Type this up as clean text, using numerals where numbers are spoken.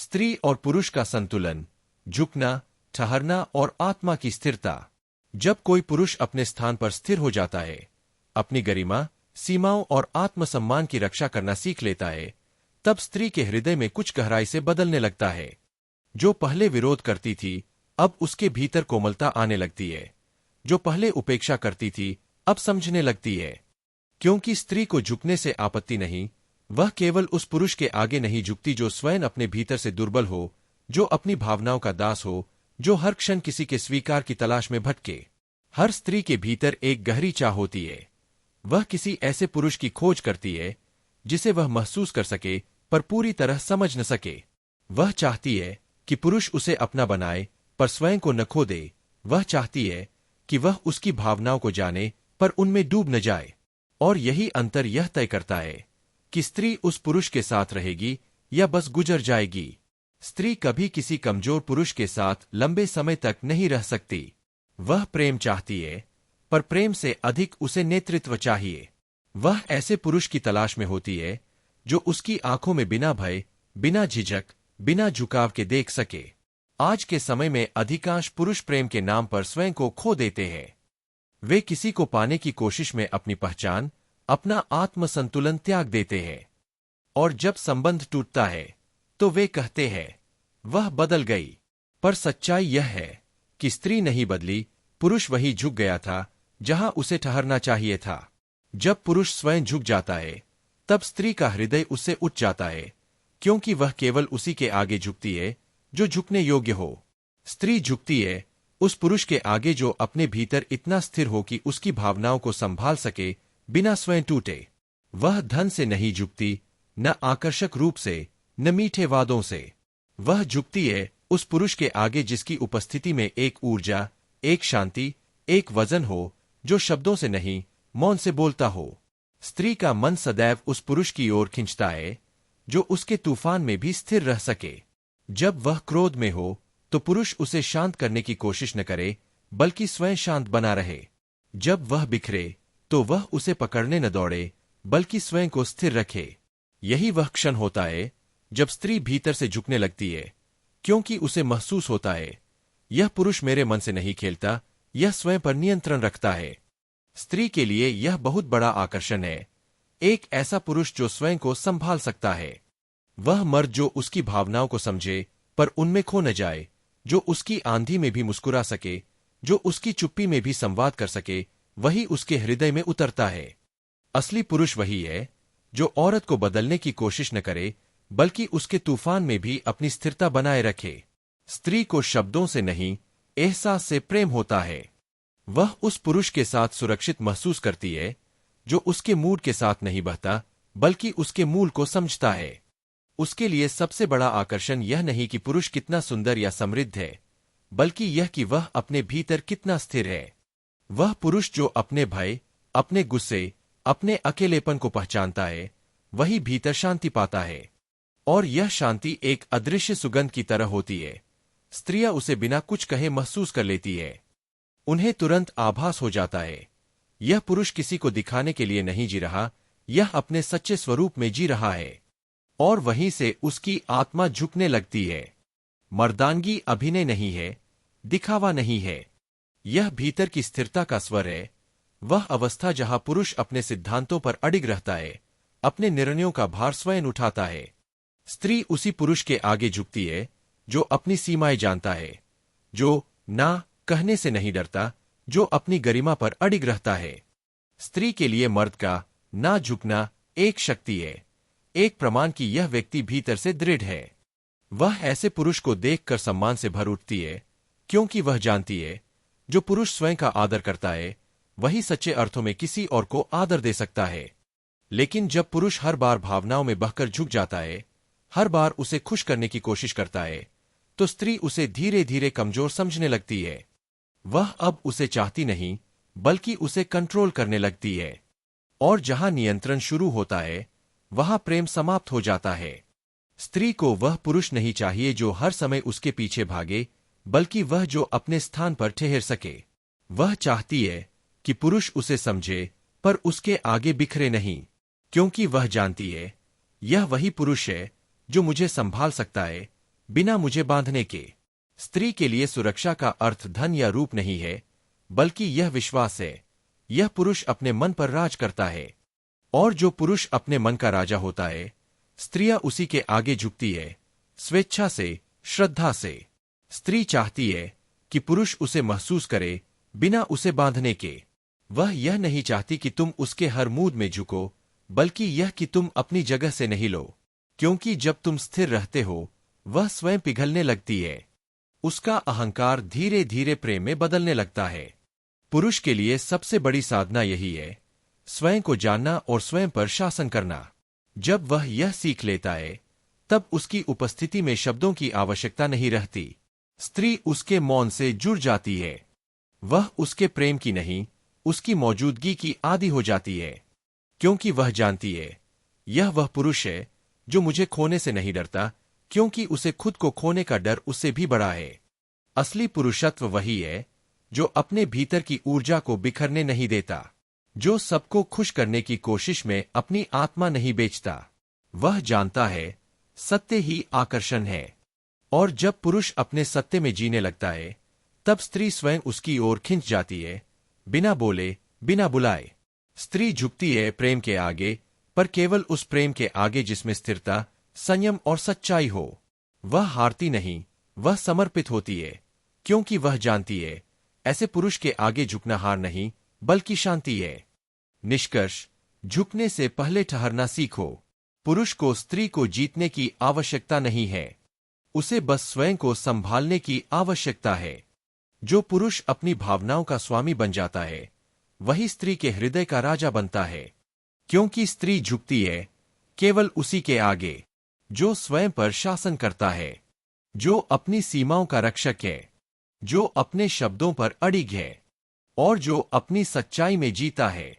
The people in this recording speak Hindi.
स्त्री और पुरुष का संतुलन, झुकना, ठहरना और आत्मा की स्थिरता। जब कोई पुरुष अपने स्थान पर स्थिर हो जाता है, अपनी गरिमा, सीमाओं और आत्मसम्मान की रक्षा करना सीख लेता है, तब स्त्री के हृदय में कुछ गहराई से बदलने लगता है। जो पहले विरोध करती थी, अब उसके भीतर कोमलता आने लगती है। जो पहले उपेक्षा करती थी, अब समझने लगती है। क्योंकि स्त्री को झुकने से आपत्ति नहीं, वह केवल उस पुरुष के आगे नहीं झुकती जो स्वयं अपने भीतर से दुर्बल हो, जो अपनी भावनाओं का दास हो, जो हर क्षण किसी के स्वीकार की तलाश में भटके। हर स्त्री के भीतर एक गहरी चाह होती है। वह किसी ऐसे पुरुष की खोज करती है जिसे वह महसूस कर सके पर पूरी तरह समझ न सके। वह चाहती है कि पुरुष उसे अपना बनाए पर स्वयं को न खो दे। वह चाहती है कि वह उसकी भावनाओं को जाने पर उनमें डूब न जाए। और यही अंतर यह तय करता है कि स्त्री उस पुरुष के साथ रहेगी या बस गुजर जाएगी। स्त्री कभी किसी कमजोर पुरुष के साथ लंबे समय तक नहीं रह सकती। वह प्रेम चाहती है, पर प्रेम से अधिक उसे नेतृत्व चाहिए। वह ऐसे पुरुष की तलाश में होती है जो उसकी आंखों में बिना भय, बिना झिझक, बिना झुकाव के देख सके। आज के समय में अधिकांश पुरुष प्रेम के नाम पर स्वयं को खो देते हैं। वे किसी को पाने की कोशिश में अपनी पहचान, अपना आत्मसंतुलन त्याग देते हैं। और जब संबंध टूटता है तो वे कहते हैं, वह बदल गई। पर सच्चाई यह है कि स्त्री नहीं बदली, पुरुष वही झुक गया था जहां उसे ठहरना चाहिए था। जब पुरुष स्वयं झुक जाता है, तब स्त्री का हृदय उससे उठ जाता है, क्योंकि वह केवल उसी के आगे झुकती है जो झुकने योग्य हो। स्त्री झुकती है उस पुरुष के आगे जो अपने भीतर इतना स्थिर हो कि उसकी भावनाओं को संभाल सके बिना स्वयं टूटे। वह धन से नहीं झुकती, न आकर्षक रूप से, न मीठे वादों से। वह झुकती है उस पुरुष के आगे जिसकी उपस्थिति में एक ऊर्जा, एक शांति, एक वजन हो, जो शब्दों से नहीं, मौन से बोलता हो। स्त्री का मन सदैव उस पुरुष की ओर खिंचता है जो उसके तूफान में भी स्थिर रह सके। जब वह क्रोध में हो तो पुरुष उसे शांत करने की कोशिश न करे, बल्कि स्वयं शांत बना रहे। जब वह बिखरे तो वह उसे पकड़ने न दौड़े, बल्कि स्वयं को स्थिर रखे। यही वह क्षण होता है जब स्त्री भीतर से झुकने लगती है, क्योंकि उसे महसूस होता है, यह पुरुष मेरे मन से नहीं खेलता, यह स्वयं पर नियंत्रण रखता है। स्त्री के लिए यह बहुत बड़ा आकर्षण है, एक ऐसा पुरुष जो स्वयं को संभाल सकता है। वह मर्द जो उसकी भावनाओं को समझे पर उनमें खो न जाए, जो उसकी आंधी में भी मुस्कुरा सके, जो उसकी चुप्पी में भी संवाद कर सके, वही उसके हृदय में उतरता है। असली पुरुष वही है जो औरत को बदलने की कोशिश न करे, बल्कि उसके तूफान में भी अपनी स्थिरता बनाए रखे। स्त्री को शब्दों से नहीं, एहसास से प्रेम होता है। वह उस पुरुष के साथ सुरक्षित महसूस करती है जो उसके मूड के साथ नहीं बहता, बल्कि उसके मूल को समझता है। उसके लिए सबसे बड़ा आकर्षण यह नहीं कि पुरुष कितना सुंदर या समृद्ध है, बल्कि यह कि वह अपने भीतर कितना स्थिर है। वह पुरुष जो अपने भय, अपने गुस्से, अपने अकेलेपन को पहचानता है, वही भीतर शांति पाता है। और यह शांति एक अदृश्य सुगंध की तरह होती है। स्त्रियां उसे बिना कुछ कहे महसूस कर लेती है। उन्हें तुरंत आभास हो जाता है, यह पुरुष किसी को दिखाने के लिए नहीं जी रहा, यह अपने सच्चे स्वरूप में जी रहा है। और वहीं से उसकी आत्मा झुकने लगती है। मर्दानगी अभिनय नहीं है, दिखावा नहीं है, यह भीतर की स्थिरता का स्वर है। वह अवस्था जहां पुरुष अपने सिद्धांतों पर अडिग रहता है, अपने निर्णयों का भार स्वयं उठाता है। स्त्री उसी पुरुष के आगे झुकती है जो अपनी सीमाएं जानता है, जो ना कहने से नहीं डरता, जो अपनी गरिमा पर अडिग रहता है। स्त्री के लिए मर्द का ना झुकना एक शक्ति है, एक प्रमाण कि यह व्यक्ति भीतर से दृढ़ है। वह ऐसे पुरुष को देखकर सम्मान से भर उठती है, क्योंकि वह जानती है, जो पुरुष स्वयं का आदर करता है, वही सच्चे अर्थों में किसी और को आदर दे सकता है। लेकिन जब पुरुष हर बार भावनाओं में बहकर झुक जाता है, हर बार उसे खुश करने की कोशिश करता है, तो स्त्री उसे धीरे धीरे कमजोर समझने लगती है। वह अब उसे चाहती नहीं, बल्कि उसे कंट्रोल करने लगती है। और जहां नियंत्रण शुरू होता है, वहां प्रेम समाप्त हो जाता है। स्त्री को वह पुरुष नहीं चाहिए जो हर समय उसके पीछे भागे, बल्कि वह जो अपने स्थान पर ठहर सके। वह चाहती है कि पुरुष उसे समझे, पर उसके आगे बिखरे नहीं, क्योंकि वह जानती है, यह वही पुरुष है जो मुझे संभाल सकता है, बिना मुझे बांधने के। स्त्री के लिए सुरक्षा का अर्थ धन या रूप नहीं है, बल्कि यह विश्वास है। यह पुरुष अपने मन पर राज करता है, और जो पुरुष अपने मन का राजा होता है, स्त्रियां उसी के आगे झुकती है, स्वेच्छा से, श्रद्धा से। स्त्री चाहती है कि पुरुष उसे महसूस करे, बिना उसे बांधने के। वह यह नहीं चाहती कि तुम उसके हर मूड में झुको, बल्कि यह कि तुम अपनी जगह से नहीं लो, क्योंकि जब तुम स्थिर रहते हो, वह स्वयं पिघलने लगती है। उसका अहंकार धीरे धीरे प्रेम में बदलने लगता है। पुरुष के लिए सबसे बड़ी साधना यही है, स्वयं को जानना और स्वयं पर शासन करना। जब वह यह सीख लेता है, तब उसकी उपस्थिति में शब्दों की आवश्यकता नहीं रहती। स्त्री उसके मौन से जुड़ जाती है। वह उसके प्रेम की नहीं, उसकी मौजूदगी की आदी हो जाती है, क्योंकि वह जानती है, यह वह पुरुष है जो मुझे खोने से नहीं डरता, क्योंकि उसे खुद को खोने का डर उससे भी बड़ा है। असली पुरुषत्व वही है जो अपने भीतर की ऊर्जा को बिखरने नहीं देता, जो सबको खुश करने की कोशिश में अपनी आत्मा नहीं बेचता। वह जानता है, सत्य ही आकर्षण है, और जब पुरुष अपने सत्य में जीने लगता है, तब स्त्री स्वयं उसकी ओर खिंच जाती है, बिना बोले, बिना बुलाए। स्त्री झुकती है प्रेम के आगे, पर केवल उस प्रेम के आगे जिसमें स्थिरता, संयम और सच्चाई हो। वह हारती नहीं, वह समर्पित होती है, क्योंकि वह जानती है, ऐसे पुरुष के आगे झुकना हार नहीं, बल्कि शांति है। निष्कर्ष, झुकने से पहले ठहरना सीखो। पुरुष को स्त्री को जीतने की आवश्यकता नहीं है, उसे बस स्वयं को संभालने की आवश्यकता है। जो पुरुष अपनी भावनाओं का स्वामी बन जाता है, वही स्त्री के हृदय का राजा बनता है, क्योंकि स्त्री झुकती है केवल उसी के आगे जो स्वयं पर शासन करता है, जो अपनी सीमाओं का रक्षक है, जो अपने शब्दों पर अडिग है, और जो अपनी सच्चाई में जीता है।